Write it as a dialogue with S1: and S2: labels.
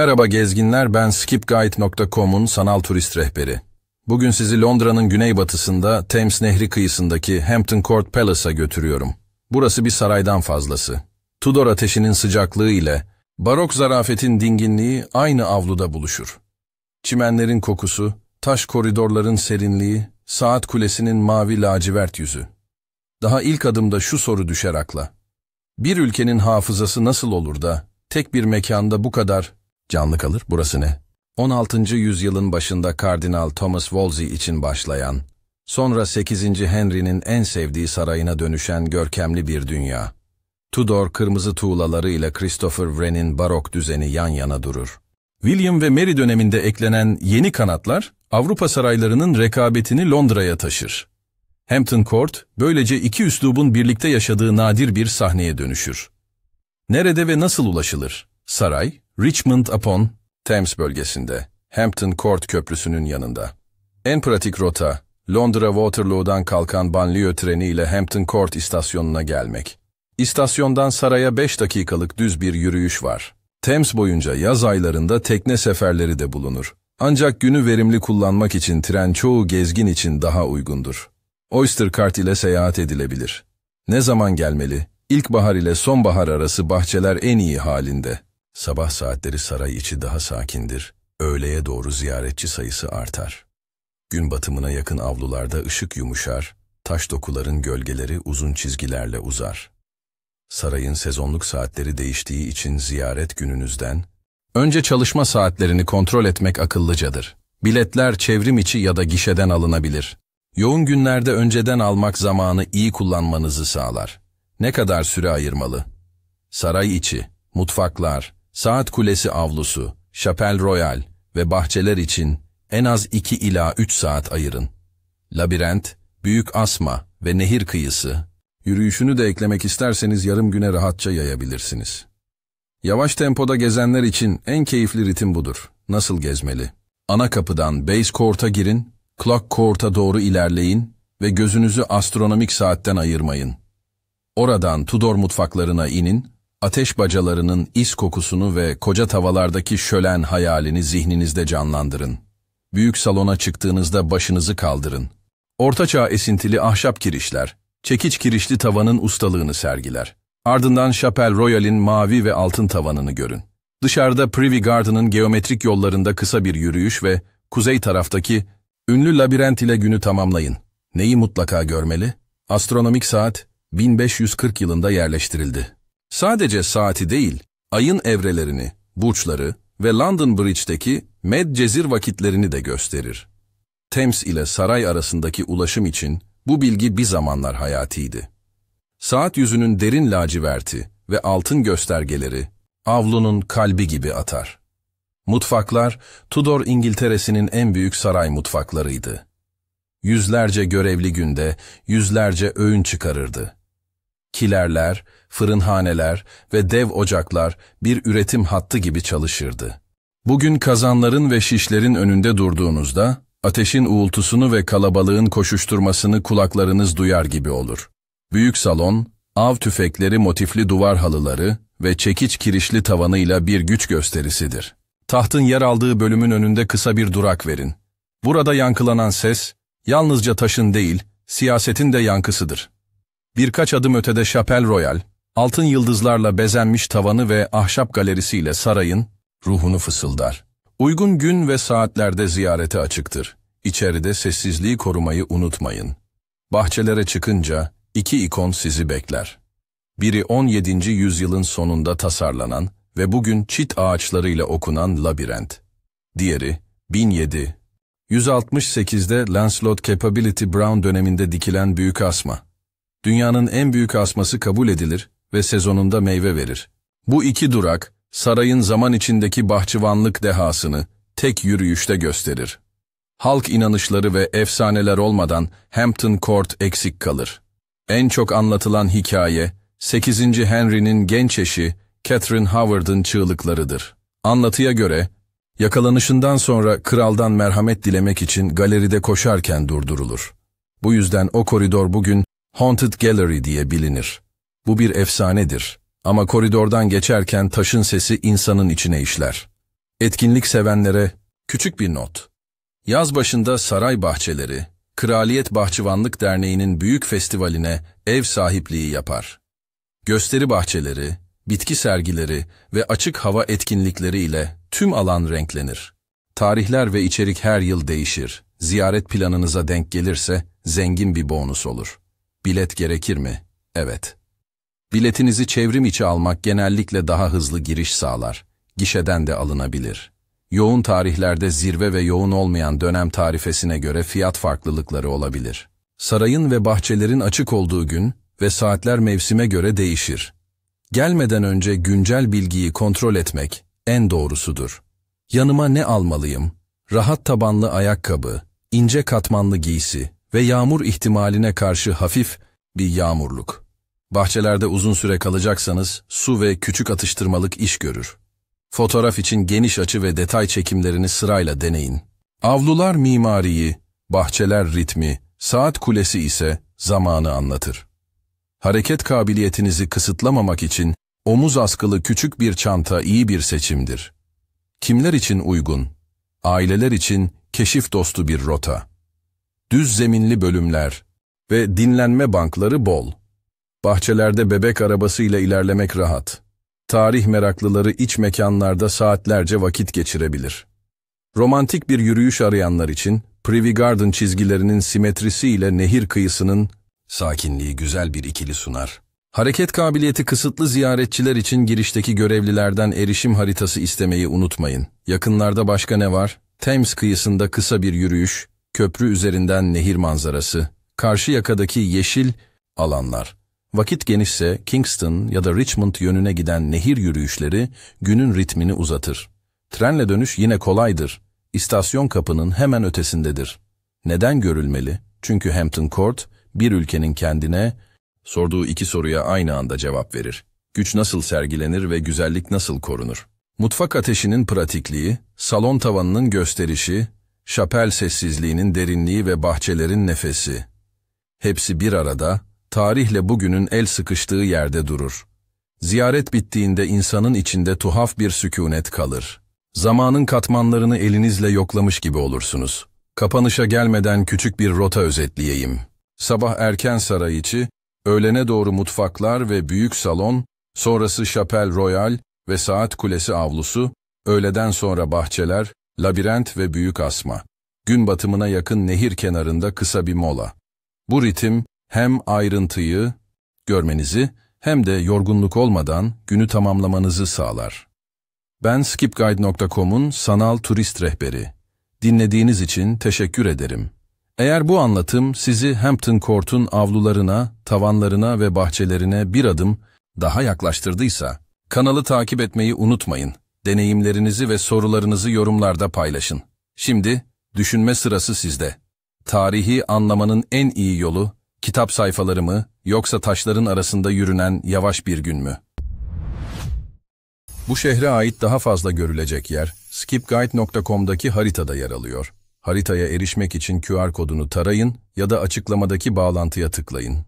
S1: Merhaba gezginler, ben skipguide.com'un sanal turist rehberi. Bugün sizi Londra'nın güneybatısında Thames Nehri kıyısındaki Hampton Court Palace'a götürüyorum. Burası bir saraydan fazlası. Tudor ateşinin sıcaklığı ile barok zarafetin dinginliği aynı avluda buluşur. Çimenlerin kokusu, taş koridorların serinliği, saat kulesinin mavi lacivert yüzü. Daha ilk adımda şu soru düşer akla: bir ülkenin hafızası nasıl olur da tek bir mekanda bu kadar canlı kalır? Burası ne? 16. yüzyılın başında Kardinal Thomas Wolsey için başlayan, sonra 8. Henry'nin en sevdiği sarayına dönüşen görkemli bir dünya. Tudor kırmızı tuğlaları ile Christopher Wren'in barok düzeni yan yana durur. William ve Mary döneminde eklenen yeni kanatlar, Avrupa saraylarının rekabetini Londra'ya taşır. Hampton Court, böylece iki üslubun birlikte yaşadığı nadir bir sahneye dönüşür. Nerede ve nasıl ulaşılır? Saray, Richmond upon Thames bölgesinde, Hampton Court Köprüsü'nün yanında. En pratik rota, Londra Waterloo'dan kalkan banliyö treni ile Hampton Court istasyonuna gelmek. İstasyondan saraya 5 dakikalık düz bir yürüyüş var. Thames boyunca yaz aylarında tekne seferleri de bulunur. Ancak günü verimli kullanmak için tren çoğu gezgin için daha uygundur. Oyster Cart ile seyahat edilebilir. Ne zaman gelmeli? İlkbahar ile sonbahar arası bahçeler en iyi halinde. Sabah saatleri saray içi daha sakindir. Öğleye doğru ziyaretçi sayısı artar. Gün batımına yakın avlularda ışık yumuşar, taş dokuların gölgeleri uzun çizgilerle uzar. Sarayın sezonluk saatleri değiştiği için ziyaret gününüzden önce çalışma saatlerini kontrol etmek akıllıcadır. Biletler çevrim içi ya da gişeden alınabilir. Yoğun günlerde önceden almak zamanı iyi kullanmanızı sağlar. Ne kadar süre ayırmalı? Saray içi, mutfaklar, saat kulesi avlusu, Chapel Royal ve bahçeler için en az 2 ila 3 saat ayırın. Labirent, Büyük Asma ve nehir kıyısı, yürüyüşünü de eklemek isterseniz yarım güne rahatça yayabilirsiniz. Yavaş tempoda gezenler için en keyifli ritim budur. Nasıl gezmeli? Ana kapıdan Base Court'a girin, Clock Court'a doğru ilerleyin ve gözünüzü astronomik saatten ayırmayın. Oradan Tudor mutfaklarına inin, ateş bacalarının is kokusunu ve koca tavalardaki şölen hayalini zihninizde canlandırın. Büyük salona çıktığınızda başınızı kaldırın. Ortaçağ esintili ahşap kirişler, çekiç kirişli tavanın ustalığını sergiler. Ardından Chapel Royal'in mavi ve altın tavanını görün. Dışarıda Privy Garden'ın geometrik yollarında kısa bir yürüyüş ve kuzey taraftaki ünlü labirent ile günü tamamlayın. Neyi mutlaka görmeli? Astronomik saat 1540 yılında yerleştirildi. Sadece saati değil, ayın evrelerini, burçları ve London Bridge'deki Medcezir vakitlerini de gösterir. Thames ile saray arasındaki ulaşım için bu bilgi bir zamanlar hayatiydi. Saat yüzünün derin laciverti ve altın göstergeleri avlunun kalbi gibi atar. Mutfaklar, Tudor İngiltere'sinin en büyük saray mutfaklarıydı. Yüzlerce görevli günde yüzlerce öğün çıkarırdı. Kilerler, fırınhaneler ve dev ocaklar bir üretim hattı gibi çalışırdı. Bugün kazanların ve şişlerin önünde durduğunuzda, ateşin uğultusunu ve kalabalığın koşuşturmasını kulaklarınız duyar gibi olur. Büyük salon, av tüfekleri motifli duvar halıları ve çekiç kirişli tavanıyla bir güç gösterisidir. Tahtın yer aldığı bölümün önünde kısa bir durak verin. Burada yankılanan ses, yalnızca taşın değil, siyasetin de yankısıdır. Birkaç adım ötede Chapel Royal, altın yıldızlarla bezenmiş tavanı ve ahşap galerisiyle sarayın ruhunu fısıldar. Uygun gün ve saatlerde ziyarete açıktır. İçeride sessizliği korumayı unutmayın. Bahçelere çıkınca 2 ikon sizi bekler. Biri 17. yüzyılın sonunda tasarlanan ve bugün çit ağaçlarıyla okunan labirent. Diğeri 1768'de Lancelot Capability Brown döneminde dikilen büyük asma. Dünyanın en büyük asması kabul edilir ve sezonunda meyve verir. Bu iki durak, sarayın zaman içindeki bahçıvanlık dehasını tek yürüyüşte gösterir. Halk inanışları ve efsaneler olmadan Hampton Court eksik kalır. En çok anlatılan hikaye, 8. Henry'nin genç eşi Catherine Howard'ın çığlıklarıdır. Anlatıya göre, yakalanışından sonra kraldan merhamet dilemek için galeride koşarken durdurulur. Bu yüzden o koridor bugün Haunted Gallery diye bilinir. Bu bir efsanedir ama koridordan geçerken taşın sesi insanın içine işler. Etkinlik sevenlere küçük bir not. Yaz başında saray bahçeleri, Kraliyet Bahçıvanlık Derneği'nin büyük festivaline ev sahipliği yapar. Gösteri bahçeleri, bitki sergileri ve açık hava etkinlikleri ile tüm alan renklenir. Tarihler ve içerik her yıl değişir. Ziyaret planınıza denk gelirse zengin bir bonus olur. Bilet gerekir mi? Evet. Biletinizi çevrim içi almak genellikle daha hızlı giriş sağlar. Gişeden de alınabilir. Yoğun tarihlerde zirve ve yoğun olmayan dönem tarifesine göre fiyat farklılıkları olabilir. Sarayın ve bahçelerin açık olduğu gün ve saatler mevsime göre değişir. Gelmeden önce güncel bilgiyi kontrol etmek en doğrusudur. Yanıma ne almalıyım? Rahat tabanlı ayakkabı, ince katmanlı giysi ve yağmur ihtimaline karşı hafif bir yağmurluk. Bahçelerde uzun süre kalacaksanız su ve küçük atıştırmalık iş görür. Fotoğraf için geniş açı ve detay çekimlerini sırayla deneyin. Avlular mimariyi, bahçeler ritmi, saat kulesi ise zamanı anlatır. Hareket kabiliyetinizi kısıtlamamak için omuz askılı küçük bir çanta iyi bir seçimdir. Kimler için uygun? Aileler için keşif dostu bir rota. Düz zeminli bölümler ve dinlenme bankları bol. Bahçelerde bebek arabasıyla ilerlemek rahat. Tarih meraklıları iç mekanlarda saatlerce vakit geçirebilir. Romantik bir yürüyüş arayanlar için Privy Garden çizgilerinin simetrisiyle nehir kıyısının sakinliği güzel bir ikili sunar. Hareket kabiliyeti kısıtlı ziyaretçiler için girişteki görevlilerden erişim haritası istemeyi unutmayın. Yakınlarda başka ne var? Thames kıyısında kısa bir yürüyüş, köprü üzerinden nehir manzarası, karşı yakadaki yeşil alanlar. Vakit genişse Kingston ya da Richmond yönüne giden nehir yürüyüşleri günün ritmini uzatır. Trenle dönüş yine kolaydır. İstasyon kapının hemen ötesindedir. Neden görülmeli? Çünkü Hampton Court, bir ülkenin kendine sorduğu iki soruya aynı anda cevap verir. Güç nasıl sergilenir ve güzellik nasıl korunur? Mutfak ateşinin pratikliği, salon tavanının gösterişi, şapel sessizliğinin derinliği ve bahçelerin nefesi. Hepsi bir arada, tarihle bugünün el sıkıştığı yerde durur. Ziyaret bittiğinde insanın içinde tuhaf bir sükunet kalır. Zamanın katmanlarını elinizle yoklamış gibi olursunuz. Kapanışa gelmeden küçük bir rota özetleyeyim. Sabah erken saray içi, öğlene doğru mutfaklar ve büyük salon, sonrası Chapelle Royal ve Saat Kulesi avlusu, öğleden sonra bahçeler, labirent ve büyük asma. Gün batımına yakın nehir kenarında kısa bir mola. Bu ritim hem ayrıntıyı görmenizi hem de yorgunluk olmadan günü tamamlamanızı sağlar. Ben skipguide.com'un sanal turist rehberi. Dinlediğiniz için teşekkür ederim. Eğer bu anlatım sizi Hampton Court'un avlularına, tavanlarına ve bahçelerine bir adım daha yaklaştırdıysa, kanalı takip etmeyi unutmayın. Deneyimlerinizi ve sorularınızı yorumlarda paylaşın. Şimdi, düşünme sırası sizde. Tarihi anlamanın en iyi yolu, kitap sayfaları mı, yoksa taşların arasında yürünen yavaş bir gün mü? Bu şehre ait daha fazla görülecek yer, skipguide.com'daki haritada yer alıyor. Haritaya erişmek için QR kodunu tarayın ya da açıklamadaki bağlantıya tıklayın.